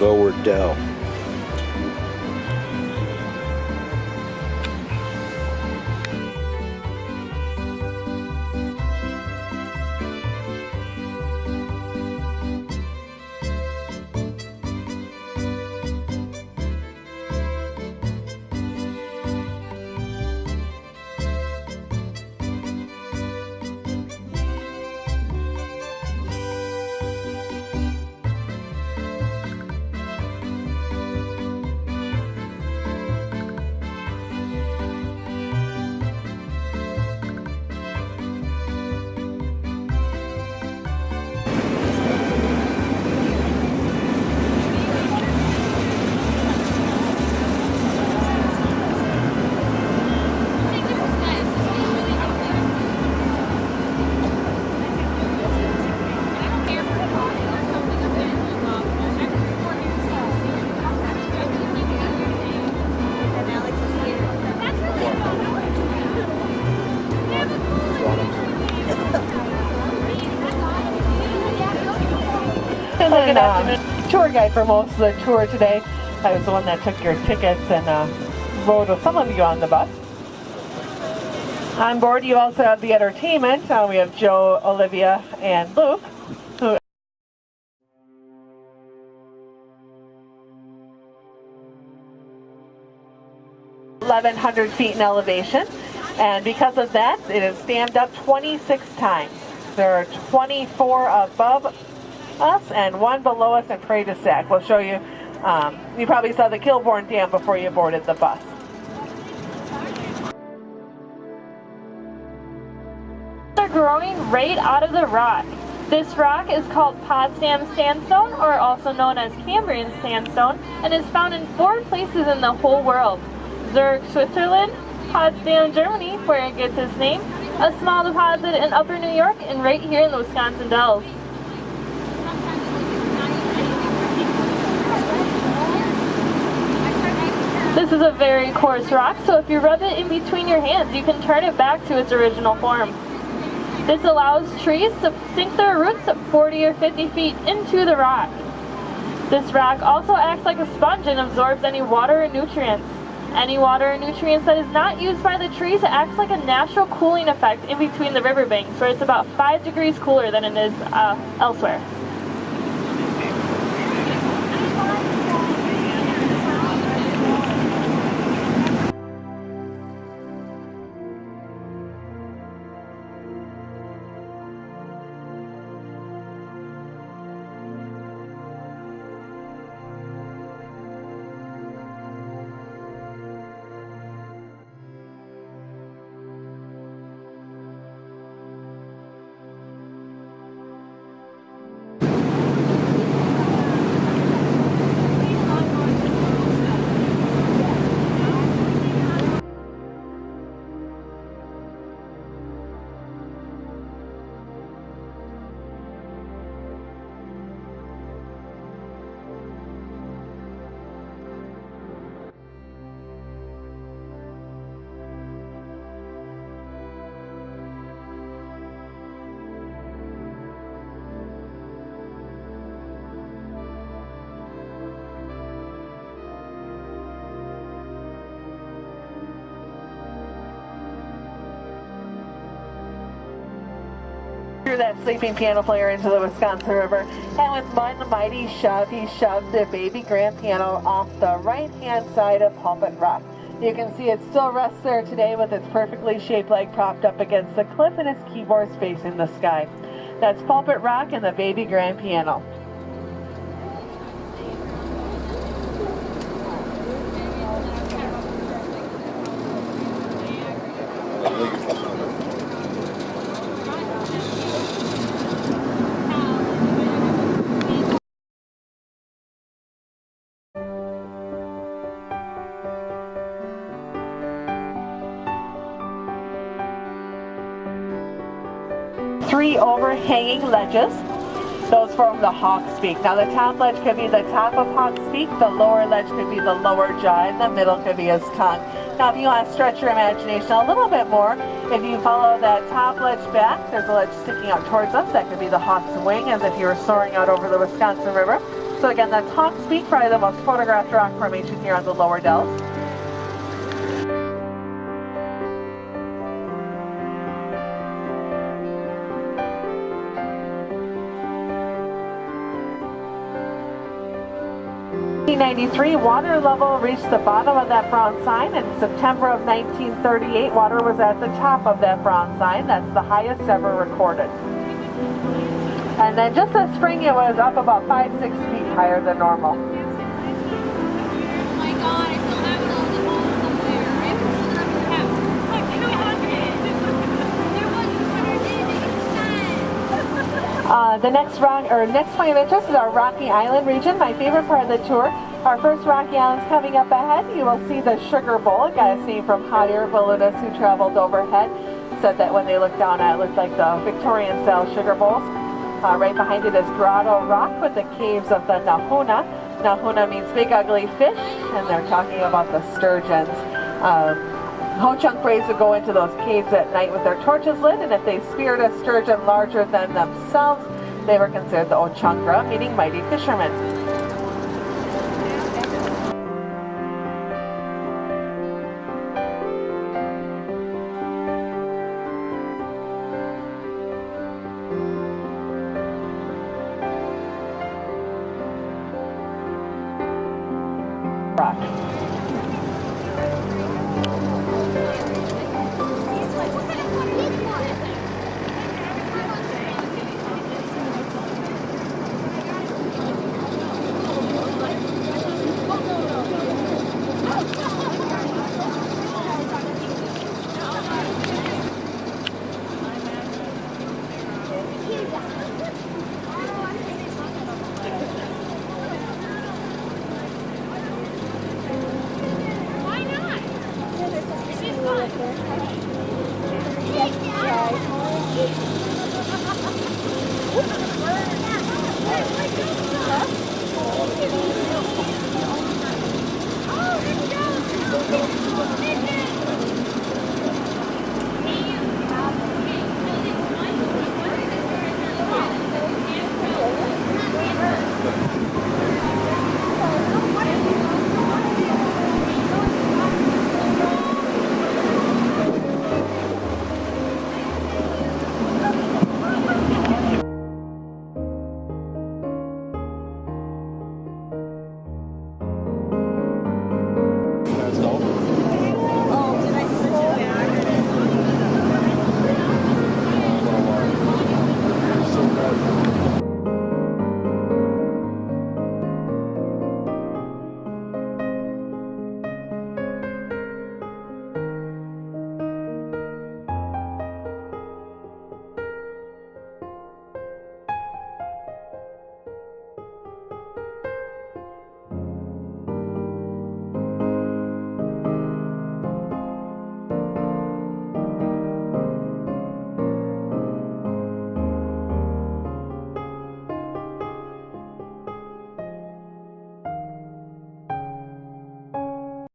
lower Dell. And then tour guide for most of the tour today. I was the one that took your tickets and rode with some of you on the bus. On board you also have the entertainment. We have Joe, Olivia, and Luke, who 1,100 feet in elevation, and because of that it is dammed up 26 times. There are 24 above us and 1 below us in Prairie-du-Sac. We'll show you. You probably saw the Kilbourne Dam before you boarded the bus. They're growing right out of the rock. This rock is called Potsdam sandstone, or also known as Cambrian sandstone, and is found in 4 places in the whole world: Zurich, Switzerland; Potsdam, Germany, where it gets its name; a small deposit in Upper New York; and right here in the Wisconsin Dells. This is a very coarse rock, so if you rub it in between your hands, you can turn it back to its original form. This allows trees to sink their roots 40 or 50 feet into the rock. This rock also acts like a sponge and absorbs any water and nutrients. Any water or nutrients that is not used by the trees acts like a natural cooling effect in between the riverbanks, where it's about 5 degrees cooler than it is elsewhere. Threw that sleeping piano player into the Wisconsin River, and with one mighty shove, he shoved the baby grand piano off the right-hand side of Pulpit Rock. You can see it still rests there today with its perfectly shaped leg propped up against the cliff and its keyboards facing the sky. That's Pulpit Rock and the baby grand piano. Three overhanging ledges. Those form the Hawk's Peak. Now the top ledge could be the top of Hawk's Peak, the lower ledge could be the lower jaw, and the middle could be his tongue. Now if you want to stretch your imagination a little bit more, if you follow that top ledge back, there's a ledge sticking out towards us. That could be the Hawk's Wing, as if you were soaring out over the Wisconsin River. So again, that's Hawks Peak, probably the most photographed rock formation here on the lower Dells. In 1993, water level reached the bottom of that bronze sign. In September of 1938, water was at the top of that bronze sign. That's the highest ever recorded. And then just this spring, it was up about 5-6 feet higher than normal. Oh my God, I still have those at home somewhere. I haven't pulled it up in the house. Look, 200. The next point of interest is our Rocky Island region, my favorite part of the tour. Our first Rocky Island's coming up ahead. You will see the Sugar Bowl. It got its name from hot air balloonists who traveled overhead. Said that when they looked down at it, looked like the Victorian-style sugar bowls. Right behind it is Grotto Rock with the caves of the Nahuna. Nahuna means big ugly fish, and they're talking about the sturgeons. Ho-Chunk braves would go into those caves at night with their torches lit, and if they speared a sturgeon larger than themselves, they were considered the Ochunkra, meaning mighty fishermen. Rock. Why not? This is fun. Yes,